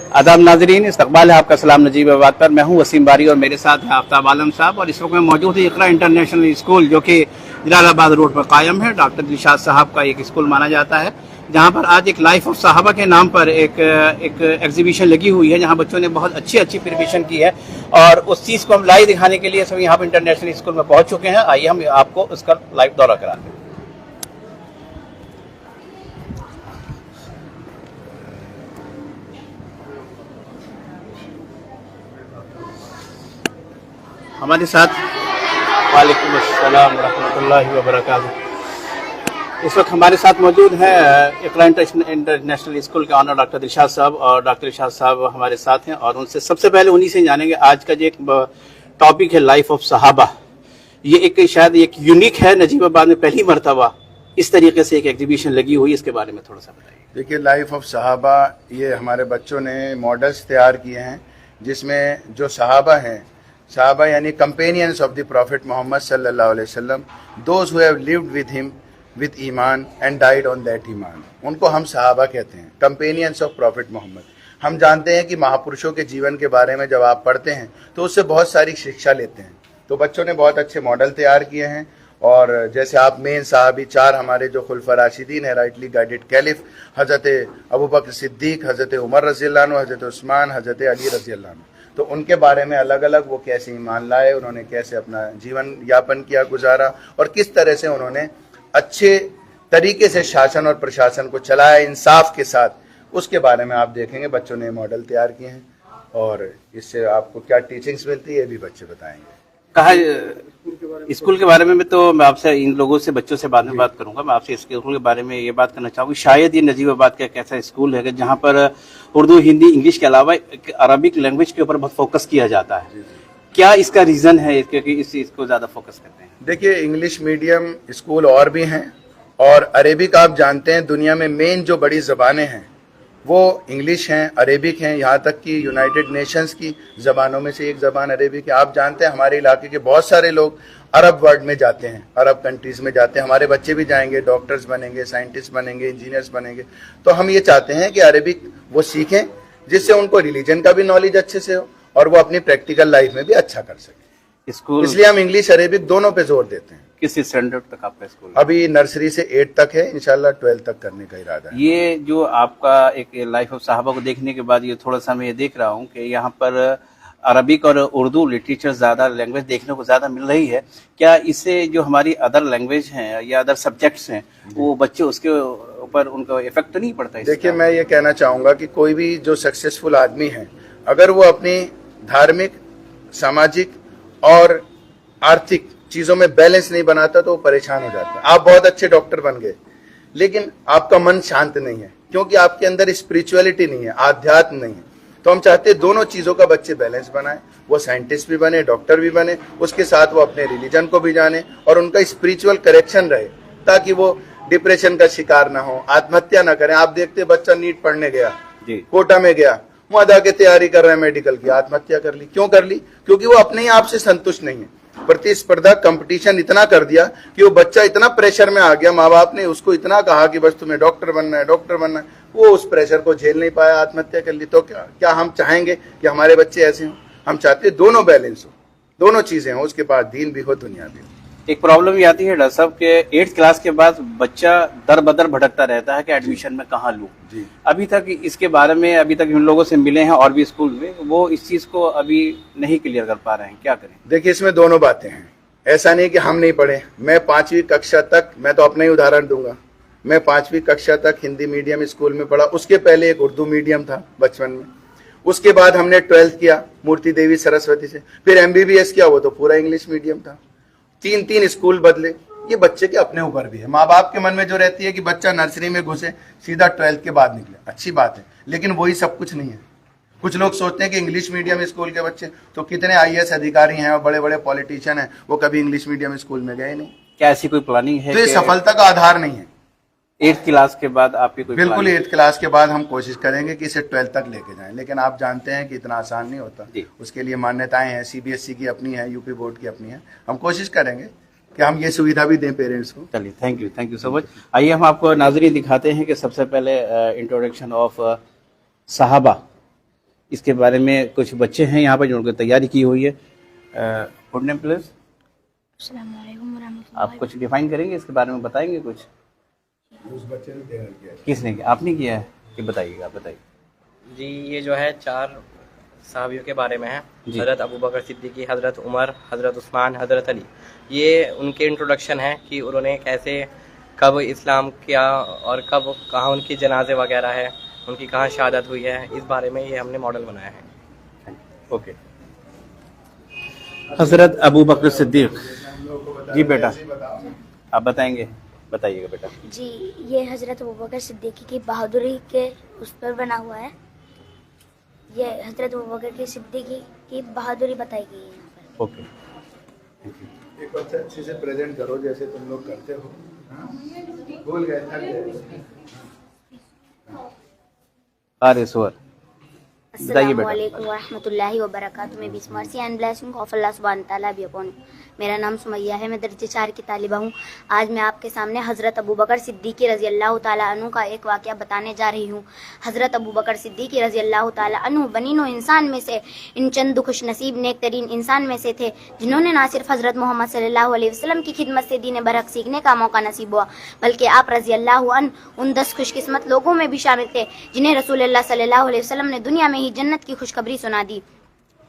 आदाब नाजरीन, इस्तकबाल है आपका सलाम नजीबाबाद पर। मैं हूं वसीम बारी और मेरे साथ है आफ्ताब आलम साहब और इस वक्त मैं मौजूद हूं इकरा इंटरनेशनल स्कूल जो कि जलालाबाद रोड पर कायम है। डॉक्टर दिलशाद साहब का एक स्कूल माना जाता है, जहां पर आज एक लाइफ ऑफ साहबा के नाम पर एक एग्जीबिशन लगी हुई है, जहां बच्चों ने बहुत अच्छी प्रिपरेशन की है और उस चीज़ को हम लाइव दिखाने के लिए सब यहाँ पर इंटरनेशनल स्कूल में पहुँच चुके हैं। आइए हम आपको उसका लाइव दौरा कराते हैं। हमारे साथ वालेकुम अस्सलाम रहमतुल्लाहि व बरकातुहू। इस वक्त हमारे साथ मौजूद हैं इकरा इंटरनेशनल स्कूल के ऑनर डॉक्टर दिलशाद साहब, और डॉक्टर दिलशाद साहब हमारे साथ हैं और उनसे सबसे पहले उन्हीं से जानेंगे आज का जो एक टॉपिक है लाइफ ऑफ सहाबा। ये एक शायद एक यूनिक है, नजीबाबाद में पहली मरतबा इस तरीके से एक एग्जीबिशन लगी हुई, इसके बारे में थोड़ा सा बताइए। देखिए, लाइफ ऑफ सहाबा ये हमारे बच्चों ने मॉडल्स तैयार किए हैं, जिसमें जो सहाबा हैं, सहाबा यानी companions of the prophet Muhammad सल्लल्लाहु अलैहि वसल्लम, those who have lived with him with ईमान एंड डाइड ऑन दैट ईमान, उनको हम सहाबा कहते हैं, कंपेनियंस ऑफ प्रॉफिट मोहम्मद। हम जानते हैं कि महापुरुषों के जीवन के बारे में जब आप पढ़ते हैं तो उससे बहुत सारी शिक्षा लेते हैं। तो बच्चों ने बहुत अच्छे मॉडल तैयार किए हैं और जैसे आप मेन साहबी चार हमारे जो खुलफा राशिदीन है, राइटली गाइडेड कैलिफ, हज़रत अबू बकर सिद्दीक, हज़रत उमर रज़ियल्लाहु अन्हु, हज़रत उस्मान, हज़रत अली रज़ियल्लाहु अन्हु, तो उनके बारे में अलग अलग वो कैसे ईमान लाए, उन्होंने कैसे अपना जीवन यापन किया, गुजारा, और किस तरह से उन्होंने अच्छे तरीके से शासन और प्रशासन को चलाया इंसाफ के साथ, उसके बारे में आप देखेंगे। बच्चों ने मॉडल तैयार किए हैं और इससे आपको क्या टीचिंग्स मिलती है ये भी बच्चे बताएंगे। कहा स्कूल के बारे में तो मैं आपसे इन लोगों से बच्चों से बाद में बात करूंगा। मैं आपसे स्कूल के बारे में ये बात करना चाहूँगी, शायद ये नजीबाबाद का एक ऐसा स्कूल है जहाँ पर उर्दू, हिंदी, इंग्लिश के अलावा अरबिक लैंग्वेज के ऊपर बहुत फोकस किया जाता है। क्या इसका रीजन है क्योंकि इस चीज को ज्यादा फोकस करते हैं? देखिए, इंग्लिश मीडियम स्कूल और भी हैं और अरेबिक, आप जानते हैं दुनिया में मेन जो बड़ी ज़बानें हैं वो इंग्लिश हैं, अरेबिक हैं, यहाँ तक कि यूनाइटेड नेशंस की ज़बानों में से एक ज़बान अरेबिक है। आप जानते हैं हमारे इलाके के बहुत सारे लोग अरब वर्ल्ड में जाते हैं, अरब कंट्रीज़ में जाते हैं, हमारे बच्चे भी जाएंगे, डॉक्टर्स बनेंगे, साइंटिस्ट बनेंगे, इंजीनियर्स बनेंगे। तो हम ये चाहते हैं कि अरेबिक वो सीखें, जिससे उनको रिलीजन का भी नॉलेज अच्छे से हो और वो अपनी प्रैक्टिकल लाइफ में भी अच्छा कर सके। स्कूल इसलिए हम इंग्लिश अरेबिक दोनों पे जोर देते हैं। किस स्टैंडर्ड तक आपका स्कूल? अभी नर्सरी से 8 तक है, इंशाल्लाह 12 तक करने का इरादा है। ये जो आपका एक लाइफ ऑफ साहबा को देखने के बाद ये थोड़ा सा मैं ये देख रहा हूँ कि यहाँ पर अरबिक और उर्दू लिटरेचर ज़्यादा लैंग्वेज देखने को ज़्यादा मिल रही है। क्या इससे जो हमारी अदर लैंग्वेज हैं या अदर सब्जेक्ट्स हैं वो बच्चे उसके ऊपर उनका इफेक्ट तो नहीं पड़ता? देखिए, मैं ये कहना चाहूँगा कि कोई भी जो सक्सेसफुल आदमी है, अगर वो अपनी धार्मिक, सामाजिक और आर्थिक चीज़ों में बैलेंस नहीं बनाता तो वो परेशान हो जाता है। आप बहुत अच्छे डॉक्टर बन गए लेकिन आपका मन शांत नहीं है, क्योंकि आपके अंदर स्पिरिचुअलिटी नहीं है, आध्यात्म नहीं है। तो हम चाहते हैं दोनों चीज़ों का बच्चे बैलेंस बनाए, वो साइंटिस्ट भी बने, डॉक्टर भी बने, उसके साथ वो अपने रिलीजन को भी जाने और उनका स्पिरिचुअल करेक्शन रहे, ताकि वो डिप्रेशन का शिकार ना हो, आत्महत्या ना करें। आप देखते बच्चा नीट पढ़ने गया, कोटा में गया, मुआदा की तैयारी कर रहे हैं मेडिकल की, आत्महत्या कर ली। क्यों कर ली? क्योंकि वो अपने आप से संतुष्ट नहीं है। प्रतिस्पर्धा, कंपटीशन इतना कर दिया कि वो बच्चा इतना प्रेशर में आ गया, माँ बाप ने उसको इतना कहा कि बस तुम्हें डॉक्टर बनना है, डॉक्टर बनना है, वो उस प्रेशर को झेल नहीं पाया, आत्महत्या कर ली। तो क्या हम चाहेंगे कि हमारे बच्चे ऐसे हों? हम चाहते हैं दोनों बैलेंस हो, दोनों चीजें हो, उसके पास दीन भी हो, दुनिया भी हो। एक प्रॉब्लम ये आती है डॉक्टर साहब के 8th क्लास के बाद बच्चा दर बदर भटकता रहता है कि एडमिशन में कहाँ लूँ। अभी तक इसके बारे में अभी तक इन लोगों से मिले हैं और भी स्कूल में, वो इस चीज को अभी नहीं क्लियर कर पा रहे हैं, क्या करें? देखिए, इसमें दोनों बातें हैं। ऐसा नहीं कि हम नहीं पढ़े। मैं 5वीं कक्षा तक, मैं तो अपना ही उदाहरण दूंगा, मैं 5वीं कक्षा तक हिंदी मीडियम स्कूल में पढ़ा, उसके पहले एक उर्दू मीडियम था बचपन में, उसके बाद हमने 12th किया मूर्ति देवी सरस्वती से, फिर MBBS किया, वो तो पूरा इंग्लिश मीडियम था। 3 स्कूल बदले। ये बच्चे के अपने ऊपर भी है। माँ बाप के मन में जो रहती है कि बच्चा नर्सरी में घुसे, सीधा 12th के बाद निकले, अच्छी बात है, लेकिन वही सब कुछ नहीं है। कुछ लोग सोचते हैं कि इंग्लिश मीडियम स्कूल के बच्चे, तो कितने IAS अधिकारी हैं और बड़े बड़े पॉलिटिशियन हैं, वो कभी इंग्लिश मीडियम स्कूल में गए नहीं। क्या ऐसी कोई प्लानिंग है? तो ये सफलता का आधार नहीं है। 8th क्लास के बाद आपकी कोई? बिल्कुल, 8th क्लास के बाद हम कोशिश करेंगे कि इसे 12th तक लेके जाएं, लेकिन आप जानते हैं कि इतना आसान नहीं होता। उसके लिए मान्यताएं हैं, CBSE की अपनी है, UP बोर्ड की अपनी है। हम कोशिश करेंगे कि हम ये सुविधा भी दें पेरेंट्स को। चलिए, थैंक यू सो मच। आइए हम आपको नाजरीन दिखाते हैं कि सबसे पहले इंट्रोडक्शन ऑफ साहबा इसके बारे में कुछ बच्चे हैं यहाँ पर जिन्होंने तैयारी की हुई है। Good name please. अस्सलाम वालेकुम वरहमतुल्लाहि। आप कुछ डिफाइन करेंगे इसके बारे में, बताएंगे कुछ? उस बच्चे ने तैयार किया है। किसने किया? आपने किया है कि बताइएगा? आप बताइए जी, ये जो है 4 साहबियों के बारे में है। जी। हज़रत अबू बकर सिद्दीकी, हज़रत उमर, हज़रत उस्मान, हज़रत अली। ये उनके इंट्रोडक्शन है कि उन्होंने कैसे कब इस्लाम किया और कब कहाँ उनकी जनाजे वगैरह है, उनकी कहाँ शहादत हुई है, इस बारे में ये हमने मॉडल बनाया है। ओके। हजरत अबू बकर सिद्दीक जी, बेटा आप बताएंगे? बताइएगा बेटा। जी, ये हज़रत अबू बकर सिद्दीकी की बहादुरी के उस पर बना हुआ है। ये हज़रत अबू बकर की सिद्दीकी की बहादुरी बताई गई है यहाँ पर। ओके, एक बार अच्छे से प्रेजेंट करो जैसे तुम लोग करते हो। हाँ? भूल गए, थक गए। अरे स्वर बताइए बेटा। अस्सलामुअलैकुम वरहमतुल्लाहि वबरकातुहू। मैं बीस मर्सी एंड ब्लेसिंग ऑफ अल्लाह सुब्हान तआला बी अपॉन। मेरा नाम सुमैया है, मैं दर्जे 4 की तालिबा हूँ। आज मैं आपके सामने हज़रत अबू बकर सिद्दीकी रज़ी अल्लाह ताला अन्हु का एक वाक़या बताने जा रही हूँ। हज़रत अबू बकर सिद्दीकी रज़ी अल्लाह ताला अन्हु बनीनो इंसान में से इन चंद खुश नसीब नेक तरीन इंसान में से थे जिन्होंने ना सिर्फ हज़रत मोहम्मद सल्लल्लाहु अलैहि वसल्लम की खिदमत से दीन बरहक सीखने का मौका नसीब हुआ, बल्कि आप रज़ी अल्लाह अन्हु उन 10 खुशकिस्मत लोगों में भी शामिल थे जिन्हें रसूलुल्लाह सल्लल्लाहु अलैहि वसल्लम ने दुनिया में ही जन्नत की खुशखबरी सुना दी।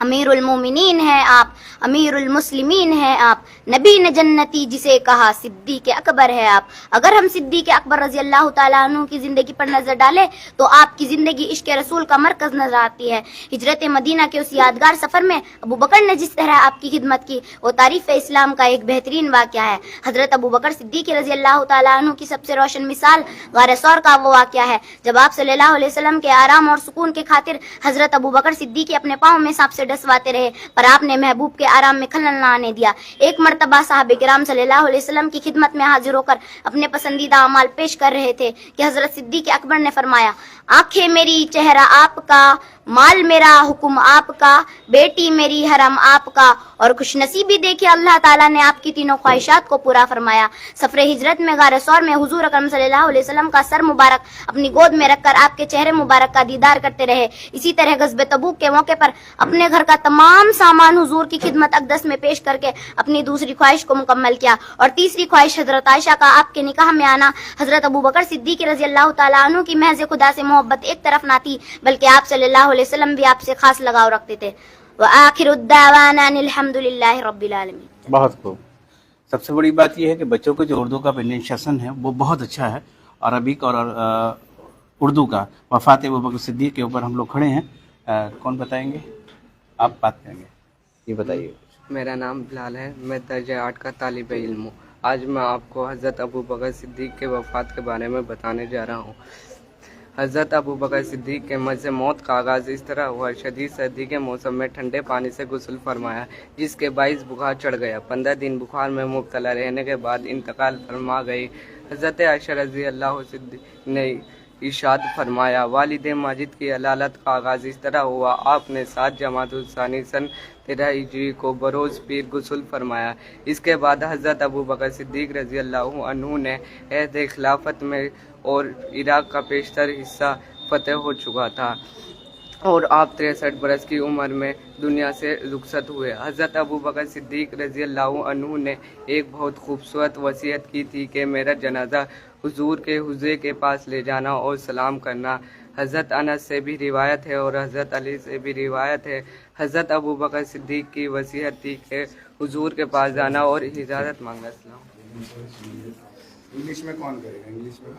अमीरुल मोमिनीन है आप, अमीरुल मुस्लिमीन है आप, नबी ने जन्नती जिसे कहा सिद्दीक अकबर है आप। अगर हम सिद्दीक अकबर रज़ी अल्लाह ताला अन्हु की ज़िंदगी पर नज़र डालें तो आपकी ज़िंदगी इश्क रसूल का मरकज़ नजर आती है। हिजरत मदीना के उस यादगार सफ़र में अबू बकर ने जिस तरह आपकी खिदमत की वो तारीफ़ इस्लाम का एक बेहतरीन वाक़या है। हज़रत अबू बकर सिद्दीक रज़ी अल्लाह ताला अन्हु की सबसे रोशन मिसाल गार सौर का वो वाक़या है जब आप सल्लल्लाहु अलैहि वसल्लम के आराम और सुकून के खातिर हज़रत अबू बकर सिद्दीकी अपने पाँव में सांप से डसवाते रहे, पर आपने महबूब के आराम में खलल न आने दिया। एक मर्तबा साहबे किराम सल्लल्लाहु अलैहि वसल्लम की खिदमत में हाजिर होकर अपने पसंदीदा अमाल पेश कर रहे थे कि हजरत सिद्दीक अकबर ने फरमाया, आंखें मेरी चेहरा आपका, माल मेरा हुक्म आपका, बेटी मेरी हरम आपका, और खुशनसीबी देखिए अल्लाह ताला ने आपकी तीनों ख्वाहिशात को पूरा फरमाया। सफरे हिजरत में गार सौर में हुजूर अकरम सल्लल्लाहु अलैहि वसल्लम का सर मुबारक अपनी गोद में रखकर आपके चेहरे मुबारक का दीदार करते रहे। इसी तरह गज़्वे तबूक के मौके पर अपने घर का तमाम सामान हुजूर की खिदमत अक़दस में पेश करके अपनी दूसरी ख्वाहिश को मुकम्मल किया। और तीसरी ख्वाहिश हजरत आयशा का आपके निकाह में आना। हजरत अबू बकर सिद्दीक रज़ी अल्लाह ताला अन्हु की महज़ खुदा से मोहब्बत एक तरफ ना थी, बल्कि आप सल्लल्लाहु अलैहि वसल्लम भी आपसे खास लगाव रखते थे। व आखिरु दावाना अनिल हम्दुलिल्लाहि रब्बिल आलमीन। बहुत खूब। सबसे बड़ी बात यह है कि बच्चों को जो उर्दू का प्रोनाउंसिएशन है वो बहुत अच्छा है। अरबिक और उर्दू का वफ़ात अबू बकर सिद्दीक के ऊपर हम लोग खड़े हैं। कौन बताएंगे? आप बात करेंगे, ये बताइए। मेरा नाम बिलाल है, मैं दर्जे 8 का तालिब इल्म हूँ। आज मैं आपको हज़रत अबू बकर सिद्दीक के वफ़ात के बारे में बताने जा रहा हूँ। हज़रत अबू बकर सिद्दीक के मर्ज़ मौत का आगाज़ इस तरह हुआ। शदीद सर्दी के मौसम में ठंडे पानी से गुस्ल फरमाया, जिसके बाइस बुखार चढ़ गया। 15 दिन बुखार में मुब्तला रहने के बाद इंतकाल फरमा गई। हज़रत आयशा रज़ी अल्लाह सिद्दीक ने इरशाद फरमाया, वालिद माजिद की अलालत का आगाज़ इस तरह हुआ। आपने 7 जमादुस्सानी सन 13 हिजरी को बरोज़ पीर गुस्ल फरमाया। इसके बाद हज़रत अबू बकर सिद्दीक रज़ी अल्लाह अन्हु ने अहद खिलाफत में और इराक़ का पेशतर हिस्सा फ़तह हो चुका था और आप 63 बरस की उम्र में दुनिया से रुखसत हुए। हज़रत अबू बकर सिद्दीक रज़ी अल्लाह अन्हु ने एक बहुत खूबसूरत वसीयत की थी कि मेरा जनाजा हुजूर के हुज़े के पास ले जाना और सलाम करना। हज़रत अनस से भी रिवायत है और हज़रत अली से भी रिवायत है। हज़रत अबू बकर सिद्दीक की वसीयत थी कि हुजूर के पास जाना और इजाज़त मांगना। इंग्लिश में कौन करेगा? इंग्लिश में।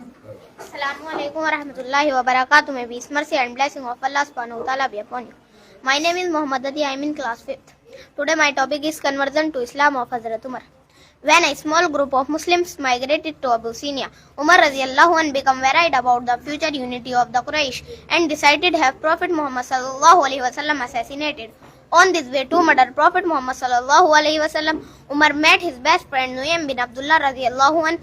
Assalamu alaikum warahmatullahi wabarakatuh. May peace, mercy and blessing of Allah subhanahu wa ta'ala be upon you. My name is Muhammad Adi. I am in class 5th. Today my topic is conversion to Islam of Hazrat Umar. When a small group of Muslims migrated to Abyssinia, Umar radiallahu anh became worried about the future unity of the Quraysh and decided to have Prophet Muhammad sallallahu alaihi wasallam assassinated. On this way to murder Prophet Muhammad sallallahu alaihi wasallam, Umar met his best friend Nuaym bin Abdullah radiallahu anh,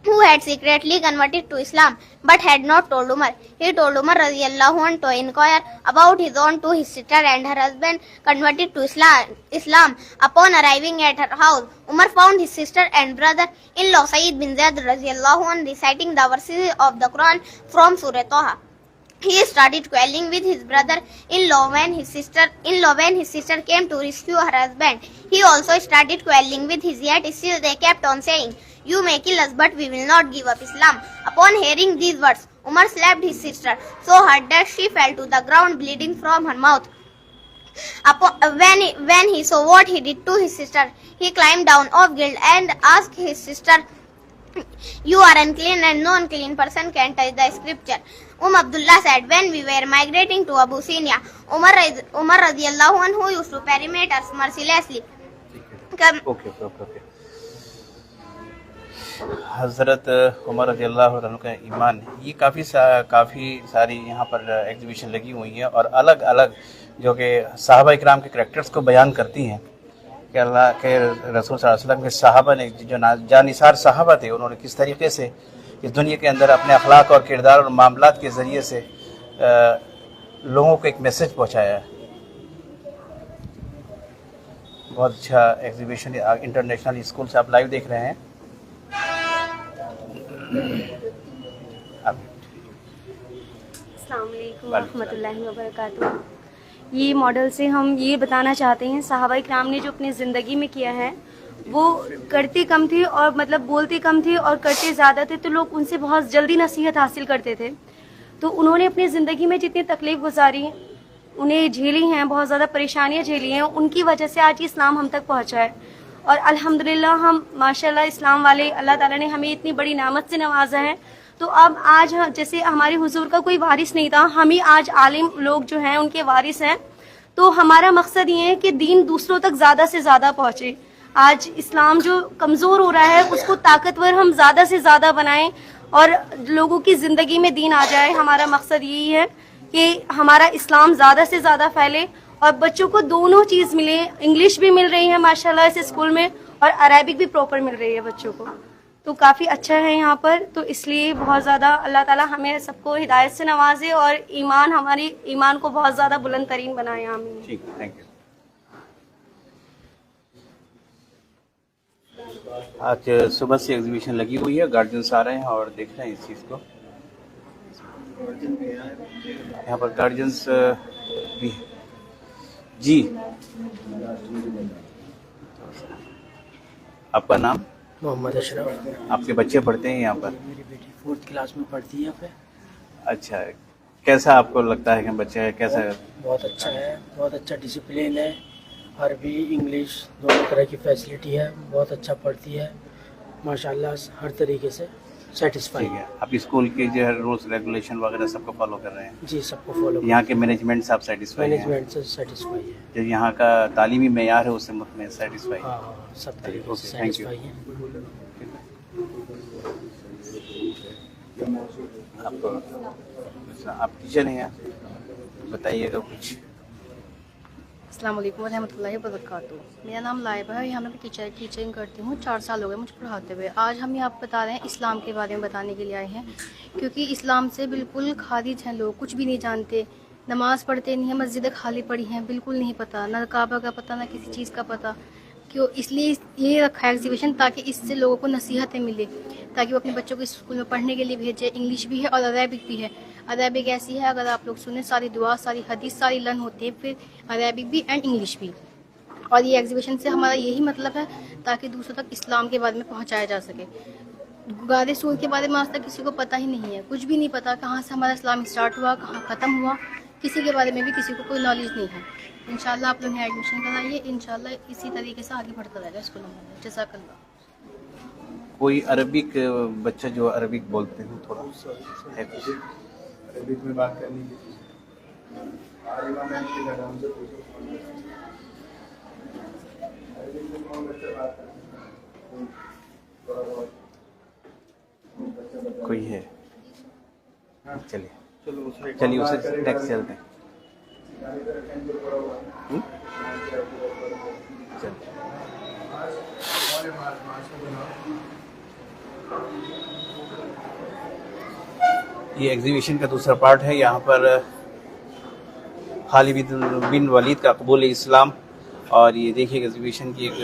who had secretly converted to Islam but had not told Umar. He told Umar radiallahu anh to inquire about his own to his sister and her husband converted to Islam. Upon arriving at her house, Umar found his sister and brother-in-law Sayyid bin Zayd radiallahu anh reciting the verses of the Quran from Surah Taha. He started quarreling with his brother-in-law when his sister came to rescue her husband. He also started quarreling with his yet still they kept on saying, "You may kill us, but we will not give up Islam." Upon hearing these words, Umar slapped his sister so hard that she fell to the ground bleeding from her mouth. When he saw what he did to his sister, he climbed down of guilt and asked his sister, "You are unclean and no unclean person can touch the scripture." Abdullah said, when we were migrating to Abyssinia, Umar radiallahu anhu used to perimate us mercilessly. Okay. हज़रत उमर रज़ियल्लाहु अन्हु का ईमान, ये काफ़ी सारी यहाँ पर exhibition लगी हुई है और अलग अलग जो कि सहाबा इकराम के करैक्टर्स को बयान करती हैं कि अल्लाह के रसूल सल्लल्लाहु अलैहि वसल्लम के सहाबा ने जो जानिसार सहाबा थे, उन्होंने किस तरीके से इस दुनिया के अंदर अपने अखलाक और किरदार और मामलात के ज़रिए से लोगों को एक मैसेज पहुँचाया है। बहुत अच्छा एग्जीबिशन इंटरनेशनल स्कूल से आप लाइव देख रहे हैं। अस्सलाम वालेकुम रहमतुल्लाहि व बरकातुहू। ये मॉडल से हम ये बताना चाहते हैं, सहाबा इकराम ने जो अपनी ज़िंदगी में किया है वो करते कम थे और मतलब बोलते कम थे और करते ज़्यादा थे, तो लोग उनसे बहुत जल्दी नसीहत हासिल करते थे। तो उन्होंने अपनी ज़िंदगी में जितनी तकलीफ़ गुजारी, उन्हें झेली हैं, बहुत ज़्यादा परेशानियाँ झेली हैं, उनकी वजह से आज इस्लाम हम तक पहुँचा है। और अल्हम्दुलिल्लाह हम माशाल्लाह इस्लाम वाले, अल्लाह ताला ने हमें इतनी बड़ी नेमत से नवाजा है। तो अब आज जैसे हमारे हुजूर का कोई वारिस नहीं था, हम ही आज आलिम लोग जो हैं उनके वारिस हैं। तो हमारा मकसद ये है कि दीन दूसरों तक ज़्यादा से ज़्यादा पहुँचे। आज इस्लाम जो कमज़ोर हो रहा है उसको ताकतवर हम ज़्यादा से ज़्यादा बनाएं और लोगों की ज़िंदगी में दीन आ जाए। हमारा मकसद यही है कि हमारा इस्लाम ज़्यादा से ज़्यादा फैले और बच्चों को दोनों चीज़ मिले। इंग्लिश भी मिल रही है माशाल्लाह इस स्कूल में और अरेबिक भी प्रॉपर मिल रही है बच्चों को, तो काफ़ी अच्छा है यहाँ पर। तो इसलिए बहुत ज़्यादा अल्लाह ताला हमें सबको हिदायत से नवाजे और हमारे ईमान को बहुत ज़्यादा बुलंद तरीन बनाए। आमीन। ठीक, थैंक यू। आज सुबह से एग्जीबिशन लगी हुई है, गार्जियंस आ रहे हैं और देख रहे हैं इस चीज़ को। यहाँ पर गार्जियंस भी जी। आपका नाम? मोहम्मद अशरफ। आपके बच्चे पढ़ते हैं यहाँ पर? मेरी बेटी 4th क्लास में पढ़ती है यहाँ पे। अच्छा, कैसा आपको लगता है कि बच्चा कैसा है? बहुत अच्छा है, बहुत अच्छा डिसिप्लिन है, अरबी इंग्लिश दोनों तरह की फैसिलिटी है, बहुत अच्छा पढ़ती है माशाल्लाह, हर तरीके से सेटिस्फाई है। आप स्कूल के जो है रूल्स रेगुलेशन वगैरह सबको फॉलो कर रहे हैं? जी, सबको फॉलो। यहाँ के मैनेजमेंट से आप सेटिस्फाई हैं? मैनेजमेंट से सेटिस्फाई है। जो यहाँ का तालीमी मेयार है उससे मुतमईन सेटिस्फाई? हाँ, सब तरीके से सेटिस्फाई है। आप टीचर हैं, बताइएगा कुछ। अस्सलाम वालेकुम रहमतुल्लाहि व बरकातुहू। मेरा नाम लाइबा है, यहाँ मैं टीचिंग करती हूँ। 4 साल हो गए मुझे पढ़ाते हुए। आज हम यहाँ बता रहे हैं इस्लाम के बारे में बताने के लिए आए हैं, क्योंकि इस्लाम से बिल्कुल खारिज हैं लोग, कुछ भी नहीं जानते, नमाज पढ़ते नहीं हैं, मस्जिदें खाली पड़ी हैं, बिल्कुल नहीं पता, ना काबा का पता, ना किसी चीज़ का पता। क्यों? इसलिए ये रखा है एग्जीबिशन, ताकि इससे लोगों को नसीहतें मिले, ताकि वो अपने बच्चों को स्कूल में पढ़ने के लिए भेजे। इंग्लिश भी है और अरेबिक भी है। अरेबिक ऐसी है, अगर आप लोग सुने, सारी दुआ, सारी हदीस, सारी लर्न होती है, फिर अरेबिक भी एंड इंग्लिश भी। और ये एग्जीबिशन से हमारा यही मतलब है, ताकि दूसरों तक इस्लाम के बारे में पहुँचाया जा सके। गादे सूर के बारे में आज तक किसी को पता ही नहीं है, कुछ भी नहीं पता कहाँ से हमारा इस्लाम स्टार्ट हुआ, कहाँ ख़त्म हुआ, किसी के बारे में भी किसी को कोई नॉलेज नहीं है। इंशाल्लाह आप लोग यहाँ एडमिशन कराइए, इंशाल्लाह इसी तरीके से आगे बढ़ता रहेगा स्कूल में। जज़ाकल्लाह। कोई अरबिक बच्चा जो अरबिक बोलते हैं थोड़ा है कुछ अरबिक में बात करनी है? कोई है? चलिए उसे टैक्स चलते हैं। ये एग्जीबिशन का दूसरा पार्ट है। यहाँ पर खालिद बिन वलीद का कबूल इस्लाम, और ये देखिए एग्जीबिशन की एक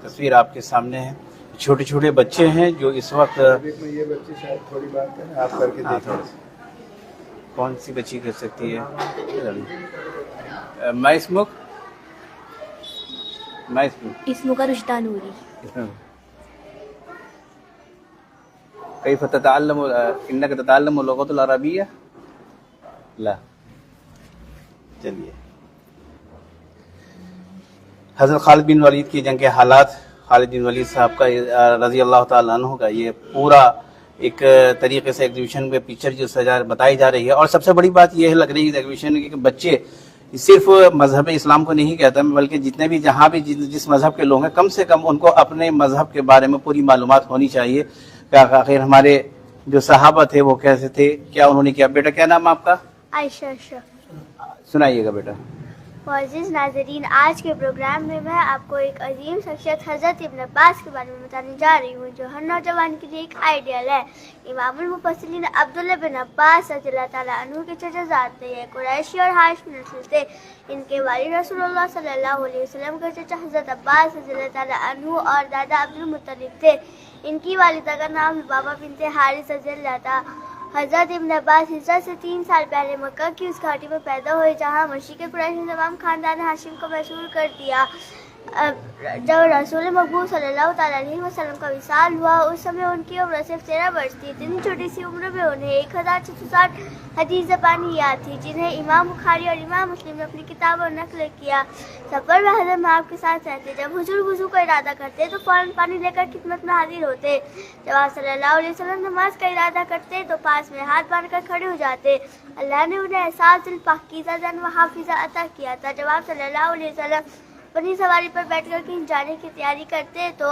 तस्वीर आपके सामने है। छोटे छोटे बच्चे हैं जो इस वक्त ये बच्चे शायद थोड़ी बात करें, आप करके हाँ, देखिए। कौन सी बच्ची कर सकती है? मैं स्मुक इसमु का रुश्ता नूरी। कैफ ततअल्लमु इन्नका ततअल्लमु लुगतुल अरबिय्या? ला। चलिए, हज़रत खालिद बिन वलीद की जंग के हालात, खालिद बिन वलीद साहब का रज़ी अल्लाह ताला अन्हु का ये पूरा एक तरीके से एग्जीबिशन में पिक्चर जो सजा बताई जा रही है। और सबसे बड़ी बात यह लग रही है एग्जीबिशन की कि बच्चे सिर्फ मजहब इस्लाम को नहीं कहता बल्कि जितने भी जहाँ भी जिस मजहब के लोग हैं कम से कम उनको अपने मजहब के बारे में पूरी मालूमात होनी चाहिए। आखिर हमारे जो सहाबा थे वो कैसे थे, क्या उन्होंने किया। बेटा क्या नाम है आपका? आयशा। सुनाइएगा बेटा। मुअज़्ज़िज़ नाज़रीन, आज के प्रोग्राम में मैं आपको एक अजीम शख्सियत हज़रत इब्न अब्बास के बारे में बताने जा रही हूँ, जो हर नौजवान के लिए एक आइडियल है। इमामुल मुफस्सिरीन अब्दुल्लाह बिन अब्बास रज़ियल्लाहु ताला अन्हु के चचाजाद थे। ये कुरैशी और हाशिमी नस्ल थे। इनके वालिद रसूलुल्लाह सल्लल्लाहु अलैहि वसल्लम के चचा हज़रत अब्बास रज़ियल्लाहु ताला अन्हु और दादा अब्दुल मुत्तलिब थे। इनकी वालिदा का नाम लुबाबा बिन्ते हारिस रज़ियल्लाहु था। हज़रत इब्न अब्बास हिजरत से 3 साल पहले मक्का की उस घाटी में पैदा हुए जहाँ मशीक कुरैश ने तमाम खानदान हाशिम को मशहूर कर दिया। जब रसूल मकबूल सल्लल्लाहु अलैहि वसल्लम का विसाल हुआ उस समय उनकी उम्र सिर्फ 13 वर्ष थी। इतनी छोटी सी उम्र में उन्हें 1660 हदीस ज़बानी याद थी, जिन्हें इमाम बुखारी और इमाम मुस्लिम ने अपनी किताबों में नकल किया। सफ़र में हज़रत महबूब के साथ रहते। जब हुजूर वुज़ू का इरादा करते तो फ़ौरन पानी लेकर खिदमत में हाजिर होते। जब आप सल्लल्लाहु अलैहि वसल्लम नमाज का इरादा करते तो पास में हाथ बांधकर खड़े हो जाते। अल्लाह ने उन्हें एहसास पाकीज़ा जन व हाफिज़ा अता किया था। जब आप सल्लल्लाहु अलैहि वसल्लम अपनी सवारी पर बैठकर कहीं जाने की तैयारी करते तो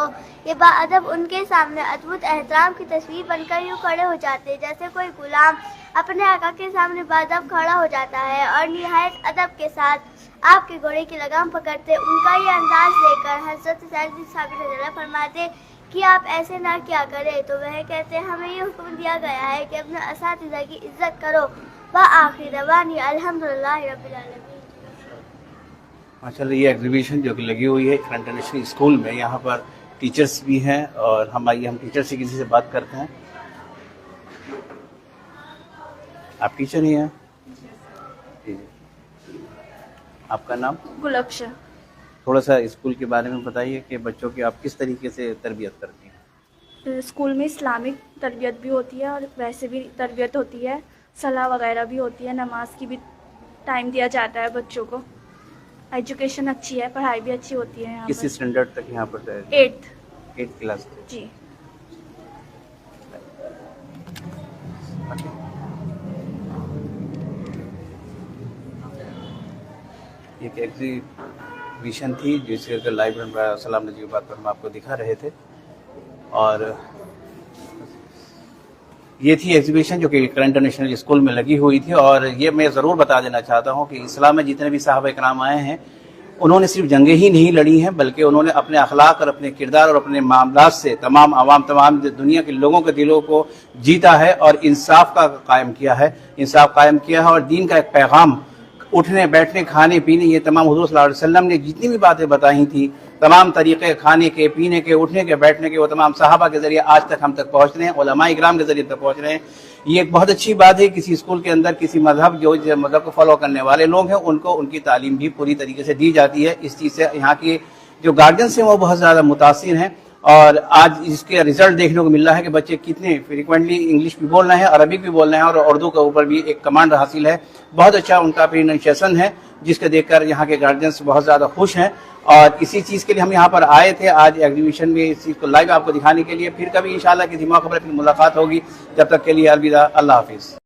ये बाअदब उनके सामने अद्भुत एहतराम की तस्वीर बनकर यूँ खड़े हो जाते जैसे कोई गुलाम अपने आका के सामने बाअदब खड़ा हो जाता है और निहायत अदब के साथ आपके घोड़े की लगाम पकड़ते। उनका ये अंदाज देखकर हज़रत सैद बिन साबित रज़ियल्लाहु फरमाते कि आप ऐसे ना क्या करें, तो वह कहते हमें ये हुक्म दिया गया है कि अपने असातिज़ा की इज्जत करो। व आखिरी दवानी अल्हम्दुलिल्लाहि रब्बिल आलमीन। माशाल्लाह, ये एग्जीबिशन जो कि लगी हुई है इंटरनेशनल स्कूल में, यहाँ पर टीचर्स भी हैं और हम टीचर से किसी से बात करते हैं। आप टीचर ही हैं? जी। आपका नाम? गुलबशा। थोड़ा सा स्कूल के बारे में बताइए कि बच्चों की आप किस तरीके से तरबियत करती हैं? स्कूल में इस्लामिक तरबियत भी होती है और वैसे भी तरबियत होती है, सलाह वगैरह भी होती है, नमाज की भी टाइम दिया जाता है बच्चों को। एजुकेशन अच्छी है, पढ़ाई भी अच्छी होती है यहाँ किस पर। स्टैंडर्ड तक यहाँ पर? 8th क्लास तक। जी। एक एग्जीबिशन थी जिसके लाइव सलाम नजी बात पर हम आपको दिखा रहे थे और ये थी एग्जीबिशन जो कि इंटरनेशनल स्कूल में लगी हुई थी। और ये मैं ज़रूर बता देना चाहता हूँ कि इस्लाम में जितने भी सहाबा इकराम आए हैं उन्होंने सिर्फ जंगें ही नहीं लड़ी हैं बल्कि उन्होंने अपने अखलाक और अपने किरदार और अपने मामलात से तमाम दुनिया के लोगों के दिलों को जीता है और इंसाफ का कायम किया है और दीन का एक पैगाम उठने बैठने खाने पीने ये तमाम हुज़ूर सल्लल्लाहु अलैहि वसल्लम ने जितनी भी बातें बताई थी, तमाम तरीक़े खाने के पीने के उठने के बैठने के, वो तमाम सहाबा के ज़रिए आज तक हम तक पहुँच रहे हैं, उलमा इकराम के ज़रिए तक पहुँच रहे हैं। ये एक बहुत अच्छी बात है। किसी स्कूल के अंदर किसी मजहब जो मजहब को फॉलो करने वाले लोग हैं उनको उनकी तालीम भी पूरी तरीके से दी जाती है। इस चीज़ से यहाँ के जो गार्जियंस हैं वो बहुत ज़्यादा मुतासिर हैं और आज इसके रिजल्ट देखने को मिल रहा है कि बच्चे कितने फ्रिक्वेंटली इंग्लिश भी बोल रहे हैं, अरबिक भी बोल रहे हैं और उर्दू के ऊपर भी एक कमांड हासिल है। बहुत अच्छा उनका प्रोनाउंसिएशन है जिसके देखकर यहाँ के गार्जियंस बहुत ज़्यादा खुश हैं और इसी चीज़ के लिए हम यहाँ पर आए थे आज एग्जीबिशन में इस चीज़ को लाइव आपको दिखाने के लिए। फिर कभी इंशाल्लाह किसी मौके पर फिर मुलाकात होगी। जब तक के लिए अलविदा, अल्लाह हाफिज़।